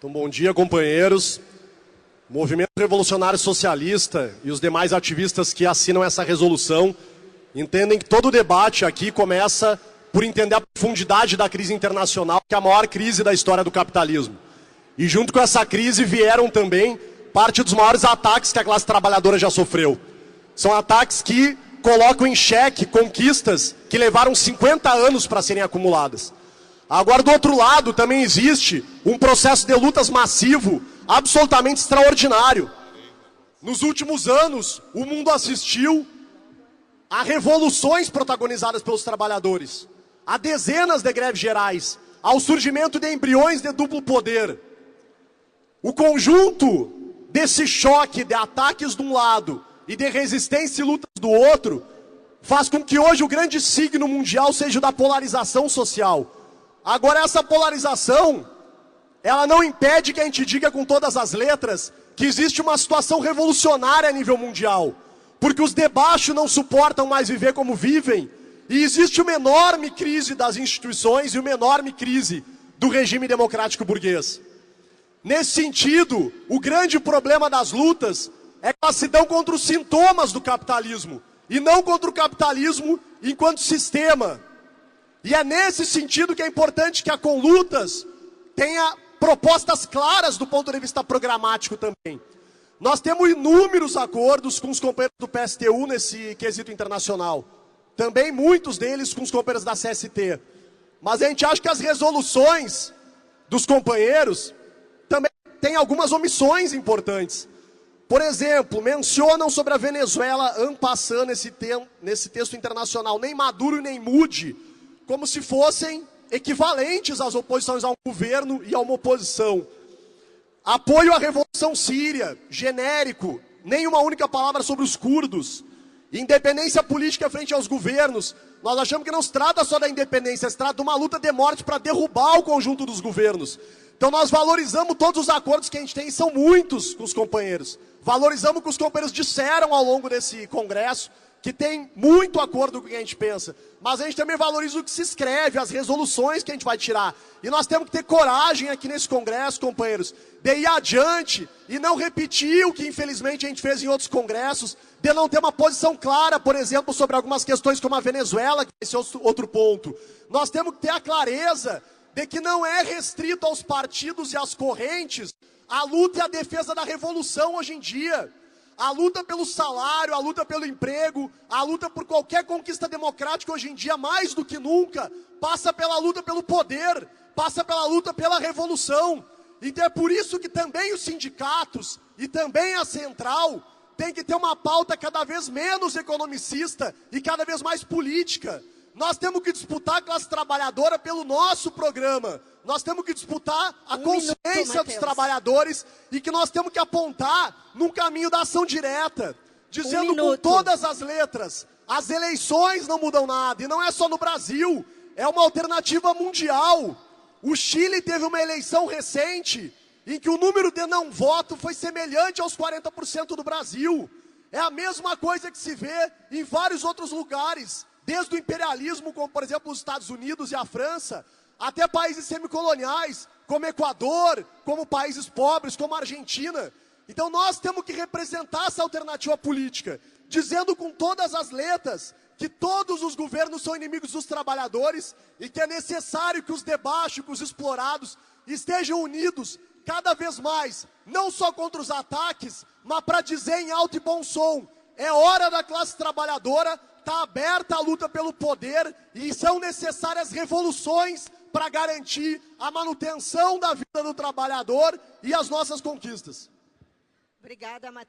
Então, bom dia, companheiros. O Movimento Revolucionário Socialista e os demais ativistas que assinam essa resolução entendem que todo o debate aqui começa por entender a profundidade da crise internacional, que é a maior crise da história do capitalismo. E junto com essa crise vieram também parte dos maiores ataques que a classe trabalhadora já sofreu. São ataques que colocam em xeque conquistas que levaram 50 anos para serem acumuladas. Agora, do outro lado, também existe um processo de lutas massivo, absolutamente extraordinário. Nos últimos anos, o mundo assistiu a revoluções protagonizadas pelos trabalhadores, a dezenas de greves gerais, ao surgimento de embriões de duplo poder. O conjunto desse choque de ataques de um lado e de resistência e lutas do outro faz com que hoje o grande signo mundial seja o da polarização social. Agora, essa polarização, ela não impede que a gente diga com todas as letras que existe uma situação revolucionária a nível mundial, porque os de baixo não suportam mais viver como vivem, e existe uma enorme crise das instituições e uma enorme crise do regime democrático burguês. Nesse sentido, o grande problema das lutas é que elas se dão contra os sintomas do capitalismo, e não contra o capitalismo enquanto sistema. E é nesse sentido que é importante que a Conlutas tenha propostas claras do ponto de vista programático também. Nós temos inúmeros acordos com os companheiros do PSTU nesse quesito internacional. Também muitos deles com os companheiros da CST. Mas a gente acha que as resoluções dos companheiros também têm algumas omissões importantes. Por exemplo, mencionam sobre a Venezuela en passant nesse texto internacional, nem Maduro nem Moody, como se fossem equivalentes às oposições a um governo e a uma oposição. Apoio à Revolução Síria, genérico, nem uma única palavra sobre os curdos. Independência política frente aos governos. Nós achamos que não se trata só da independência, se trata de uma luta de morte para derrubar o conjunto dos governos. Então nós valorizamos todos os acordos que a gente tem, e são muitos com os companheiros. Valorizamos o que os companheiros disseram ao longo desse congresso, que tem muito acordo com o que a gente pensa. Mas a gente também valoriza o que se escreve, as resoluções que a gente vai tirar. E nós temos que ter coragem aqui nesse congresso, companheiros, de ir adiante e não repetir o que infelizmente a gente fez em outros congressos, de não ter uma posição clara, por exemplo, sobre algumas questões como a Venezuela, que é esse outro ponto. Nós temos que ter a clareza de que não é restrito aos partidos e às correntes a luta e a defesa da revolução hoje em dia. A luta pelo salário, a luta pelo emprego, a luta por qualquer conquista democrática hoje em dia, mais do que nunca, passa pela luta pelo poder, passa pela luta pela revolução. Então é por isso que também os sindicatos e também a central tem que ter uma pauta cada vez menos economicista e cada vez mais política. Nós temos que disputar a classe trabalhadora pelo nosso programa. Nós temos que disputar a consciência dos trabalhadores e que nós temos que apontar num caminho da ação direta, dizendo com todas as letras, as eleições não mudam nada, e não é só no Brasil, é uma alternativa mundial. O Chile teve uma eleição recente em que o número de não voto foi semelhante aos 40% do Brasil. É a mesma coisa que se vê em vários outros lugares, desde o imperialismo, como por exemplo os Estados Unidos e a França, até países semicoloniais, como Equador, como países pobres, como a Argentina. Então nós temos que representar essa alternativa política, dizendo com todas as letras que todos os governos são inimigos dos trabalhadores e que é necessário que os de baixo, que os explorados, estejam unidos cada vez mais, não só contra os ataques, mas para dizer em alto e bom som, é hora da classe trabalhadora, está aberta a luta pelo poder e são necessárias revoluções para garantir a manutenção da vida do trabalhador e as nossas conquistas. Obrigada, Matheus.